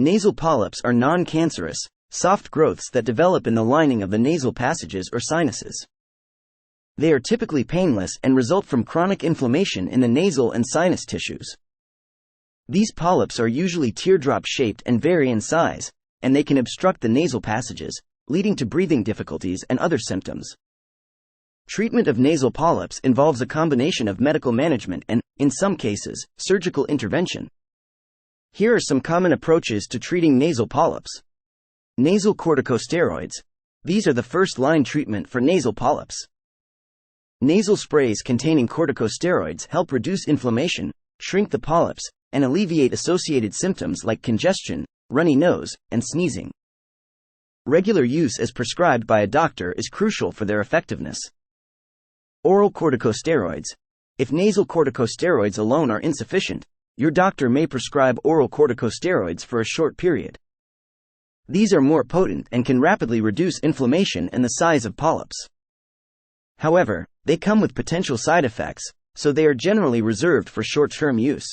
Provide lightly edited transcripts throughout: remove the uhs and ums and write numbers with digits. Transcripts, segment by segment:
Nasal polyps are non-cancerous, soft growths that develop in the lining of the nasal passages or sinuses. They are typically painless and result from chronic inflammation in the nasal and sinus tissues. These polyps are usually teardrop-shaped and vary in size, and they can obstruct the nasal passages, leading to breathing difficulties and other symptoms. Treatment of nasal polyps involves a combination of medical management and, in some cases, surgical intervention. Here are some common approaches to treating nasal polyps. Nasal corticosteroids. These are the first-line treatment for nasal polyps. Nasal sprays containing corticosteroids help reduce inflammation, shrink the polyps, and alleviate associated symptoms like congestion, runny nose, and sneezing. Regular use as prescribed by a doctor is crucial for their effectiveness. Oral corticosteroids. If nasal corticosteroids alone are insufficient, your doctor may prescribe oral corticosteroids for a short period. These are more potent and can rapidly reduce inflammation and the size of polyps. However, they come with potential side effects, so they are generally reserved for short-term use.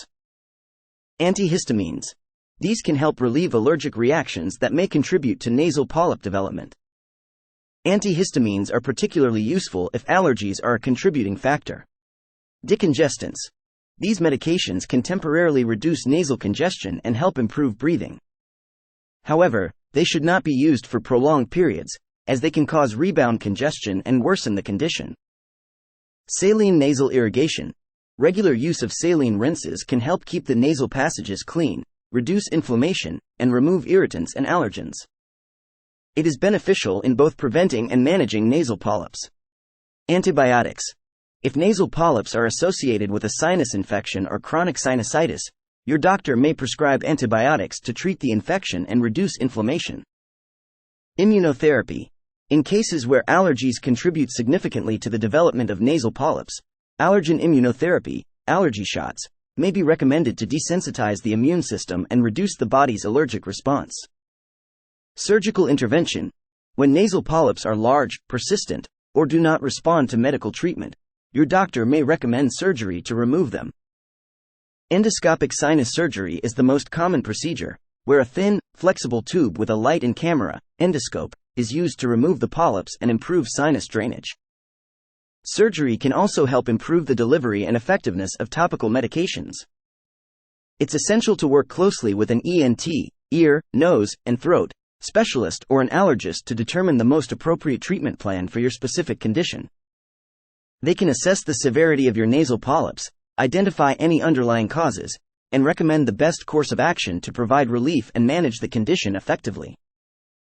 Antihistamines. These can help relieve allergic reactions that may contribute to nasal polyp development. Antihistamines are particularly useful if allergies are a contributing factor. Decongestants. These medications can temporarily reduce nasal congestion and help improve breathing. However, they should not be used for prolonged periods, as they can cause rebound congestion and worsen the condition. Saline nasal irrigation. Regular use of saline rinses can help keep the nasal passages clean, reduce inflammation, and remove irritants and allergens. It is beneficial in both preventing and managing nasal polyps. Antibiotics. If nasal polyps are associated with a sinus infection or chronic sinusitis, your doctor may prescribe antibiotics to treat the infection and reduce inflammation. Immunotherapy. In cases where allergies contribute significantly to the development of nasal polyps, allergen immunotherapy, allergy shots, may be recommended to desensitize the immune system and reduce the body's allergic response. Surgical intervention. When nasal polyps are large, persistent, or do not respond to medical treatment, your doctor may recommend surgery to remove them. Endoscopic sinus surgery is the most common procedure, where a thin, flexible tube with a light and camera, endoscope, is used to remove the polyps and improve sinus drainage. Surgery can also help improve the delivery and effectiveness of topical medications. It's essential to work closely with an ENT, ear, nose, and throat specialist or an allergist to determine the most appropriate treatment plan for your specific condition. They can assess the severity of your nasal polyps, identify any underlying causes, and recommend the best course of action to provide relief and manage the condition effectively.